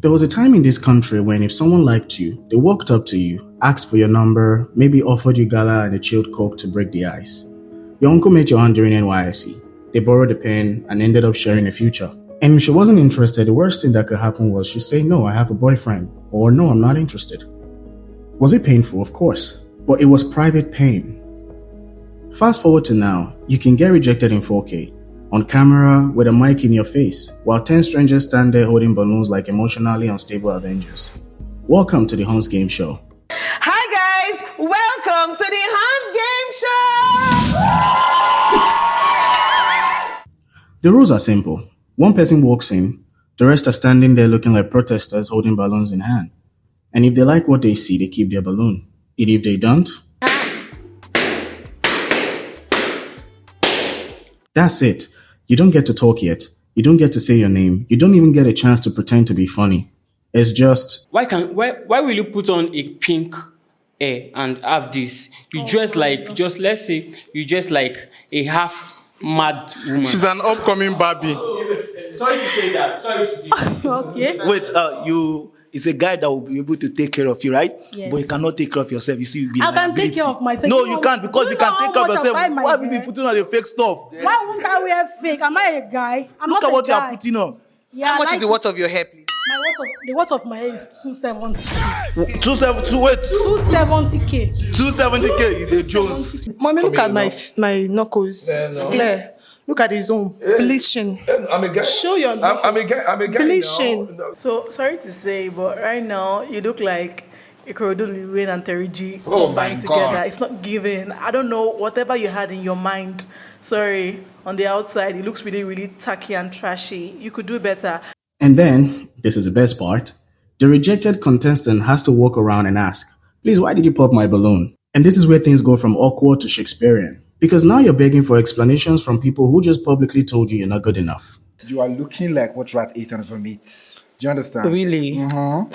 There was a time in this country when if someone liked you, they walked up to you, asked for your number, maybe offered you gala and a chilled coke to break the ice. Your uncle met your aunt during NYSC. They borrowed a pen and ended up sharing a future. And if she wasn't interested, the worst thing that could happen was she'd say, no, I have a boyfriend, or no, I'm not interested. Was it painful? Of course. But it was private pain. Fast forward to now, you can get rejected in 4K, on camera with a mic in your face, while 10 strangers stand there holding balloons like emotionally unstable Avengers. Welcome to the Nons Game Show. Hi guys, welcome to the Nons Game Show! The rules are simple. One person walks in, the rest are standing there looking like protesters holding balloons in hand. And if they like what they see, they keep their balloon. And if they don't, that's it. You don't get to talk yet. You don't get to say your name. You don't even get a chance to pretend to be funny. It's just... Why will you put on a pink hair and have this? You dress like, let's say, you dress like a half mad woman. She's an upcoming Barbie. Sorry to say that. Okay. Wait, it's a guy that will be able to take care of you, right? Yes. But you cannot take care of yourself. You see, you'll be I can take care of myself. No, you can't, because you can take care of yourself. Why will you be putting on the fake stuff? Why won't I wear fake? Am I a guy? I'm Look not at what a you guy. are putting on. Yeah, How much is the worth of your hair, please? the worth of my hair is 270. 270K. 270K. Is a Jones. Mommy, look at my knuckles. It's clear. Look at his own. Bleaching. I'm a guy. Show your I'm a guy. bleaching. No. So sorry to say, but right now you look like Ikorodu Lil and Terry G Oh combined my God. together. It's not given. I don't know, whatever you had in your mind. Sorry, on the outside it looks really, really tacky and trashy. You could do better. And then, this is the best part, the rejected contestant has to walk around and ask, please, why did you pop my balloon? And this is where things go from awkward to Shakespearean. Because now you're begging for explanations from people who just publicly told you you're not good enough. You are looking like what rat ate and vomit. Do you understand? Really?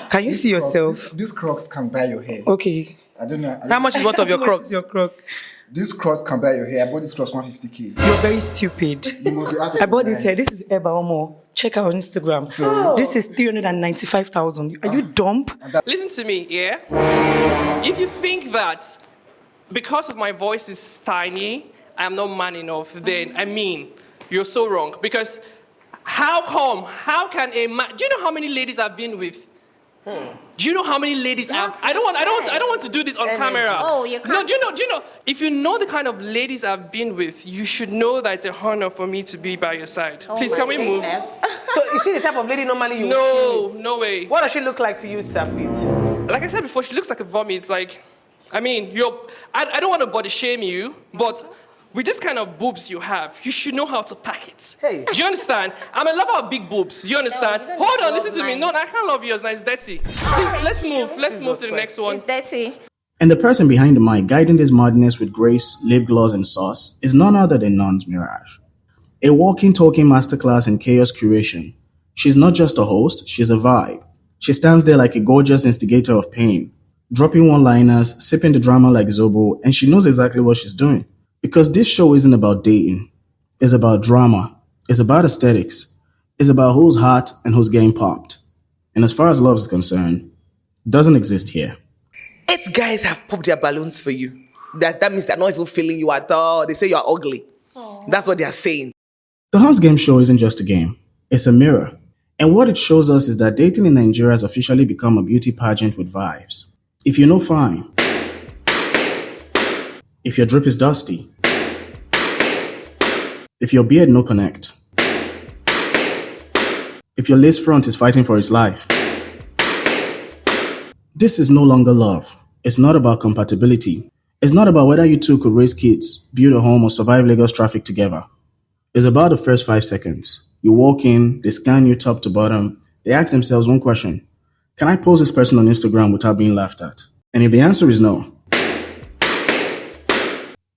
Can you see yourself? These crocs can buy your hair. Okay. I don't know. How much is worth of your crocs? Your croc. These crocs can buy your hair. I bought this crocs 150K. You're very stupid. You must be out of I bought your this mind. hair. This is Eba Omo. Check her on Instagram. This is 395,000. Are you dumb? Listen to me, yeah? If you think that because of my voice is tiny, I'm not man enough, then, you're so wrong. Because how can a man, do you know how many ladies I've been with? Do you know how many ladies I don't want to do this on camera. Oh, you can't. No, do you know, if you know the kind of ladies I've been with, you should know that it's a honor for me to be by your side. Please, can we move? So is she the type of lady normally you No, no way. What does she look like to you, sir, please? Like I said before, she looks like a vomit. It's like, I don't want to body shame you, but with this kind of boobs you have, you should know how to pack it. Hey. Do you understand? I'm a lover of big boobs. Do you understand? No, you don't Hold on, love listen to me. mine. No, I can't love yours. Now it's dirty. Please, let's move. Let's move to the next one. It's dirty. And the person behind the mic guiding this madness with grace, lip gloss, and sauce is none other than Nons Miraj. A walking, talking masterclass in chaos curation. She's not just a host, she's a vibe. She stands there like a gorgeous instigator of pain, dropping one-liners, sipping the drama like Zobo, and she knows exactly what she's doing. Because this show isn't about dating. It's about drama. It's about aesthetics. It's about who's hot and who's getting popped. And as far as love is concerned, it doesn't exist here. 8 guys have popped their balloons for you. That means they're not even feeling you at all. They say you're ugly. That's what they are saying. The Nons Game Show isn't just a game. It's a mirror. And what it shows us is that dating in Nigeria has officially become a beauty pageant with vibes. If you know, fine. If your drip is dusty. If your beard no connect. If your lace front is fighting for its life. This is no longer love. It's not about compatibility. It's not about whether you two could raise kids, build a home, or survive Lagos traffic together. It's about the first 5 seconds. You walk in, they scan you top to bottom, they ask themselves one question. Can I post this person on Instagram without being laughed at? And if the answer is no,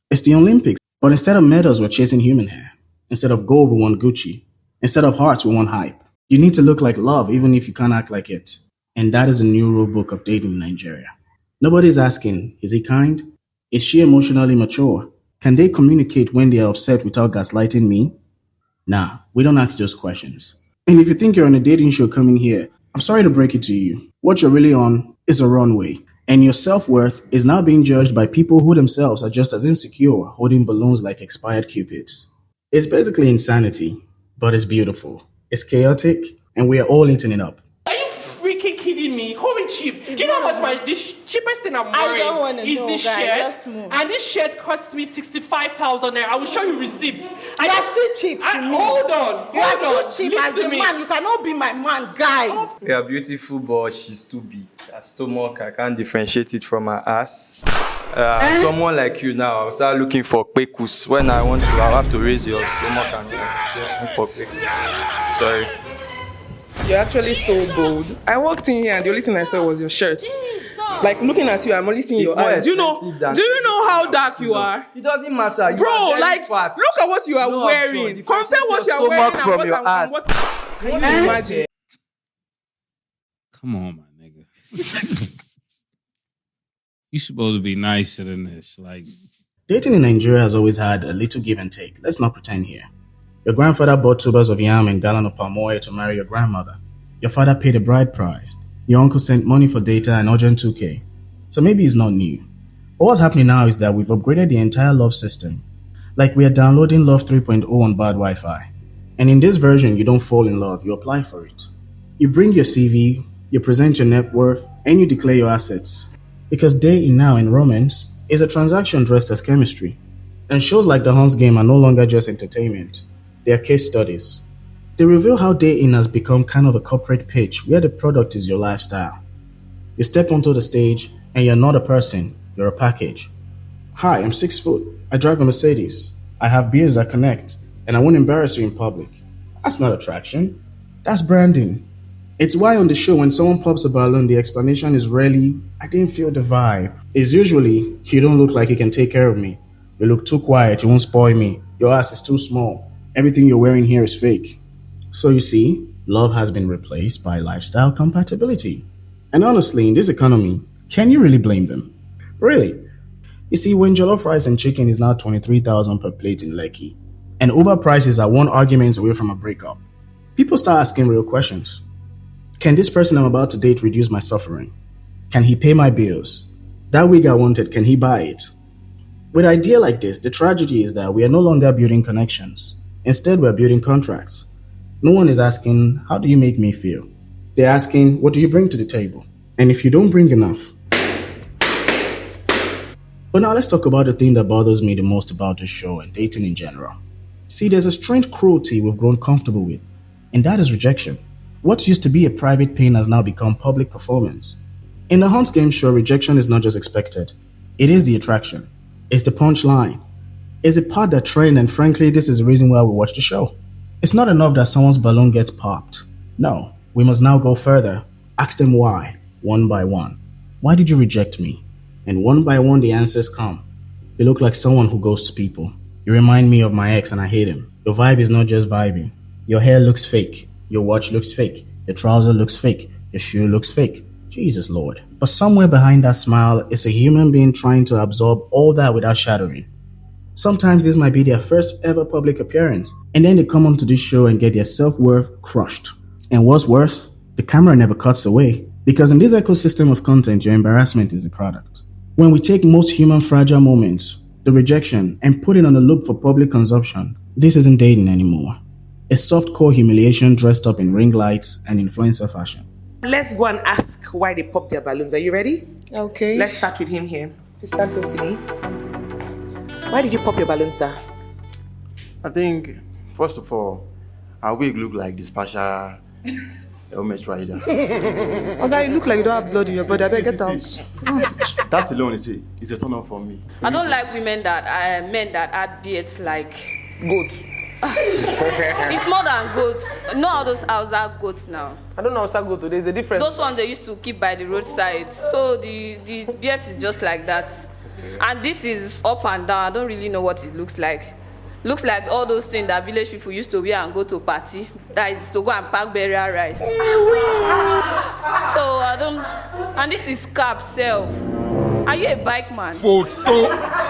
it's the Olympics. But instead of medals, we're chasing human hair. Instead of gold, we want Gucci. Instead of hearts, we want hype. You need to look like love, even if you can't act like it. And that is a new rule book of dating in Nigeria. Nobody's asking, is he kind? Is she emotionally mature? Can they communicate when they are upset without gaslighting me? Nah, we don't ask those questions. And if you think you're on a dating show coming here, I'm sorry to break it to you. What you're really on is a runway, and your self-worth is now being judged by people who themselves are just as insecure, holding balloons like expired cupids. It's basically insanity, but it's beautiful. It's chaotic, and we are all eating it up. Are you freaking kidding me? Call me cheap. Do you know how much this cheapest thing I'm I don't wanna wearing is know, this guys. shirt? Let's move. And this shirt cost me 65,000 naira. I will show you receipts. You are still cheap to me. Hold on. You are Hold on. still cheap Listen as to a me. man. You cannot be my man, guy. You are beautiful, but she's too big. Her stomach, I can't differentiate it from her ass. Someone like you now, I'll start looking for pekus. When I want to, I'll have to raise your stomach and look for pekus. Sorry. You're actually so bold. I walked in here and the only thing I saw was your shirt. Like looking at you, I'm only seeing your eyes. Do you know how dark you are? It doesn't matter. Bro, like, fat. Look at what you are wearing. Compare what you are wearing and what I'm what. Can you imagine? Come on, my nigga. You supposed to be nicer than this. Like, dating in Nigeria has always had a little give and take. Let's not pretend here. Your grandfather bought tubers of yam and gallon of palm oil to marry your grandmother. Your father paid a bride price. Your uncle sent money for data and urgent 2K. So maybe it's not new. But what's happening now is that we've upgraded the entire love system. Like we are downloading Love 3.0 on bad Wi-Fi. And in this version, you don't fall in love, you apply for it. You bring your CV, you present your net worth, and you declare your assets. Because day in now in romance is a transaction dressed as chemistry. And shows like The Hunt's Game are no longer just entertainment. They are case studies. They reveal how day in has become kind of a corporate pitch where the product is your lifestyle. You step onto the stage and you're not a person, you're a package. Hi, I'm 6 foot. I drive a Mercedes. I have beers that connect, and I won't embarrass you in public. That's not attraction. That's branding. It's why on the show when someone pops a balloon, the explanation is rarely, I didn't feel the vibe. It's usually, you don't look like you can take care of me. You look too quiet, you won't spoil me. Your ass is too small. Everything you're wearing here is fake. So you see, love has been replaced by lifestyle compatibility. And honestly, in this economy, can you really blame them? Really? You see, when jollof rice and chicken is now 23,000 per plate in Lekki, and Uber prices are one argument away from a breakup, people start asking real questions. Can this person I'm about to date reduce my suffering? Can he pay my bills? That wig I wanted, can he buy it? With an idea like this, the tragedy is that we are no longer building connections. Instead, we're building contracts. No one is asking, how do you make me feel? They're asking, what do you bring to the table? And if you don't bring enough. But now let's talk about the thing that bothers me the most about this show and dating in general. See, there's a strange cruelty we've grown comfortable with, and that is rejection. What used to be a private pain has now become public performance. In the Hunt's Game show, rejection is not just expected. It is the attraction. It's the punchline. It's the part that trend, and frankly, this is the reason why we watch the show. It's not enough that someone's balloon gets popped. No, we must now go further. Ask them why, one by one. Why did you reject me? And one by one, the answers come. You look like someone who ghosts people. You remind me of my ex and I hate him. Your vibe is not just vibing. Your hair looks fake. Your watch looks fake. Your trouser looks fake. Your shoe looks fake. Jesus Lord. But somewhere behind that smile is a human being trying to absorb all that without shattering. Sometimes this might be their first ever public appearance, and then they come onto this show and get their self-worth crushed. And what's worse, the camera never cuts away, because in this ecosystem of content, your embarrassment is the product. When we take most human fragile moments, the rejection, and put it on a loop for public consumption, this isn't dating anymore. It's soft-core humiliation dressed up in ring lights and influencer fashion. Let's go and ask why they pop their balloons. Are you ready? Okay. Let's start with him here. Please stand close to me. Why did you pop your balloon, sir? I think, first of all, our wig look like the special helmet rider. Okay, you look like you don't have blood in your body. I better get out. That alone is a turn on for me. I don't like men that add beards like goats. It's more than goats. You know how those Hausa goats now? I don't know how goat. There's a difference. Those ones they used to keep by the roadside. So the beard is just like that. And this is up and down. I don't really know what it looks like. Looks like all those things that village people used to wear and go to party. That is to go and pack burial rice. So I don't. And this is cap self. Are you a bike man? Photo.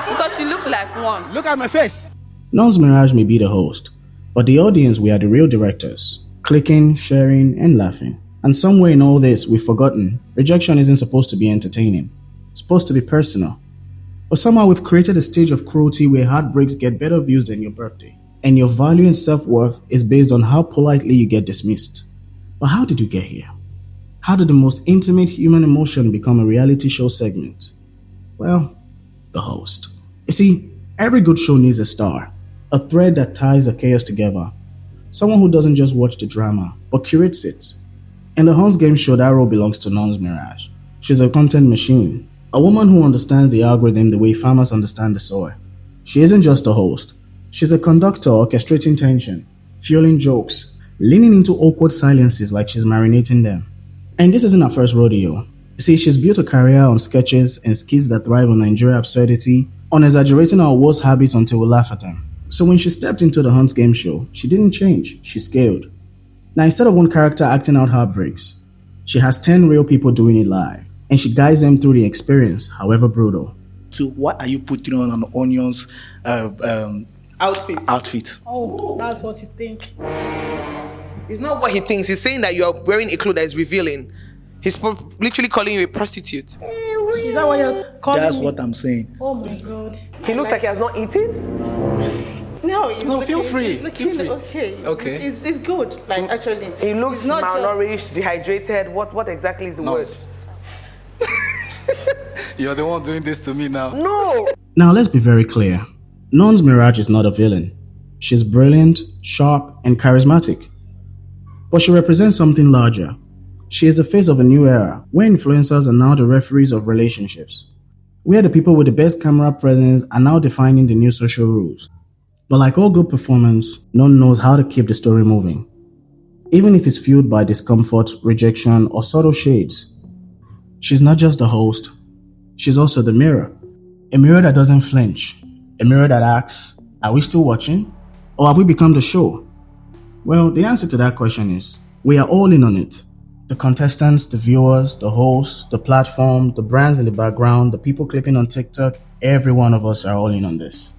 Because you look like one. look at my face. Nons Miraj may be the host, but the audience, we are the real directors, clicking, sharing, and laughing. And somewhere in all this, we've forgotten rejection isn't supposed to be entertaining. It's supposed to be personal. But somehow we've created a stage of cruelty where heartbreaks get better views than your birthday. And your value and self-worth is based on how politely you get dismissed. But how did you get here? How did the most intimate human emotion become a reality show segment? Well, the host. You see, every good show needs a star, a thread that ties the chaos together. Someone who doesn't just watch the drama, but curates it. In the Hunt's Game Show, that role belongs to Nons Miraj. She's a content machine, a woman who understands the algorithm the way farmers understand the soil. She isn't just a host. She's a conductor orchestrating tension, fueling jokes, leaning into awkward silences like she's marinating them. And this isn't her first rodeo. You see, she's built a career on sketches and skits that thrive on Nigeria absurdity, on exaggerating our worst habits until we laugh at them. So when she stepped into the Hunt's Game Show, she didn't change, she scaled. Now instead of one character acting out heartbreaks, she has 10 real people doing it live, and she guides them through the experience, however brutal. So what are you putting on an Onion's outfit? Oh, that's what you think. It's not what he thinks. He's saying that you're wearing a cloth that is revealing. He's literally calling you a prostitute. Is that what you're calling That's me? what I'm saying. Oh my God. He looks like he has not eaten. No, feel free. Feel free. Okay. Okay. It's good. Like actually, He looks it's not malnourished, dehydrated. What exactly is the word? You're the one doing this to me now. No. Now let's be very clear. Nons Miraj is not a villain. She's brilliant, sharp, and charismatic. But she represents something larger. She is the face of a new era, where influencers are now the referees of relationships. Where the people with the best camera presence are now defining the new social rules. But like all good performance, none knows how to keep the story moving. Even if it's fueled by discomfort, rejection, or subtle shades. She's not just the host, she's also the mirror. A mirror that doesn't flinch. A mirror that asks, are we still watching? Or have we become the show? Well, the answer to that question is, we are all in on it. The contestants, the viewers, the hosts, the platform, the brands in the background, the people clipping on TikTok, every one of us are all in on this.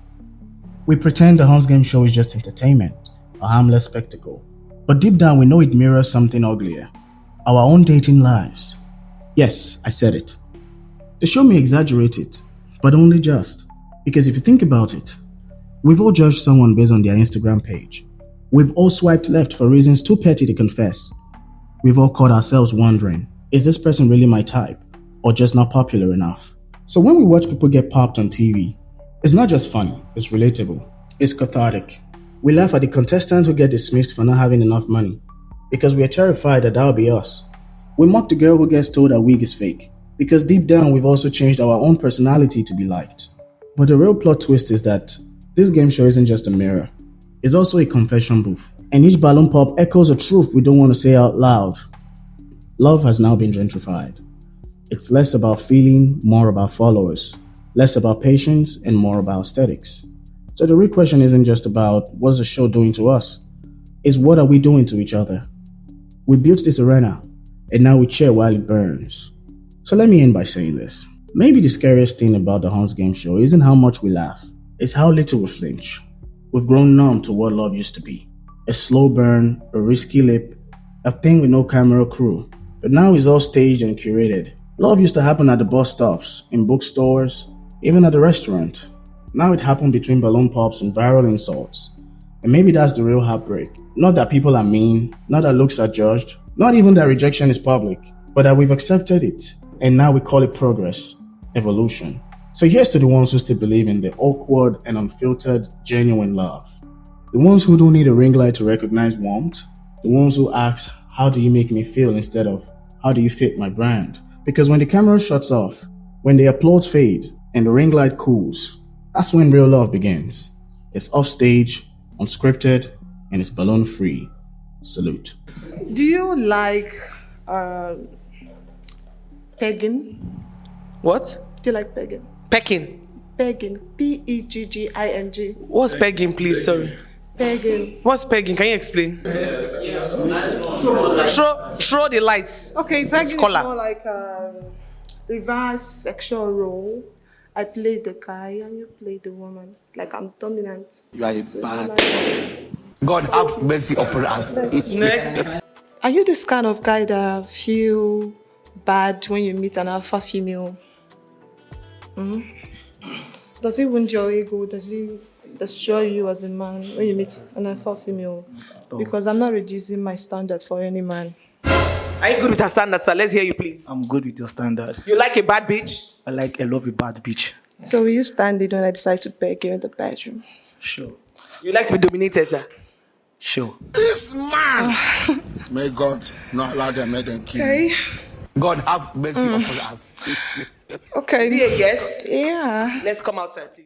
We pretend the Hunt's Game Show is just entertainment, a harmless spectacle. But deep down we know it mirrors something uglier. Our own dating lives. Yes, I said it. The show may exaggerate it, but only just. Because if you think about it, we've all judged someone based on their Instagram page. We've all swiped left for reasons too petty to confess. We've all caught ourselves wondering, is this person really my type, or just not popular enough? So when we watch people get popped on TV, it's not just funny, it's relatable, it's cathartic. We laugh at the contestants who get dismissed for not having enough money, because we are terrified that that'll be us. We mock the girl who gets told her wig is fake, because deep down we've also changed our own personality to be liked. But the real plot twist is that this game show isn't just a mirror, it's also a confession booth. And each balloon pop echoes a truth we don't want to say out loud. Love has now been gentrified. It's less about feeling, more about followers. Less about patience and more about aesthetics. So the real question isn't just about what's the show doing to us. It's what are we doing to each other? We built this arena, and now we cheer while it burns. So let me end by saying this. Maybe the scariest thing about the Hunt's Game Show isn't how much we laugh. It's how little we flinch. We've grown numb to what love used to be. A slow burn, a risky lip, a thing with no camera crew. But now it's all staged and curated. Love used to happen at the bus stops, in bookstores, even at the restaurant. Now it happened between balloon pops and viral insults. And maybe that's the real heartbreak. Not that people are mean, not that looks are judged, not even that rejection is public, but that we've accepted it. And now we call it progress, evolution. So here's to the ones who still believe in the awkward and unfiltered, genuine love. The ones who don't need a ring light to recognize warmth. The ones who ask, how do you make me feel instead of, how do you fit my brand? Because when the camera shuts off, when the applause fade and the ring light cools, that's when real love begins. It's off stage, unscripted, and it's balloon free. Salute. Do you like pegging? What? Do you like pegging? Pecking. Pegging. P-E-G-G-I-N-G. What's pegging, please? Sorry. Pegging. What's pegging? Can you explain? Throw the lights. Okay, pegging is Scholar. more like a reverse sexual role. I play the guy and you play the woman. Like I'm dominant. You are a bad. God have mercy upon us. Next. Are you this kind of guy that feel bad when you meet an alpha female? Does it wound your ego? Does it destroy you as a man when you meet an alpha female? Because I'm not reducing my standard for any man. Are you good with her standards, sir? Let's hear you, please. I'm good with your standard. You like a bad bitch? I love a bad bitch. So will you stand it when I decide to beg you in the bedroom? Sure. You like to be dominated, sir? Sure. This man! May God not allow them, make them kill Okay. you. God have mercy upon us. Okay. Is it a yes? Yeah. Let's come outside, please.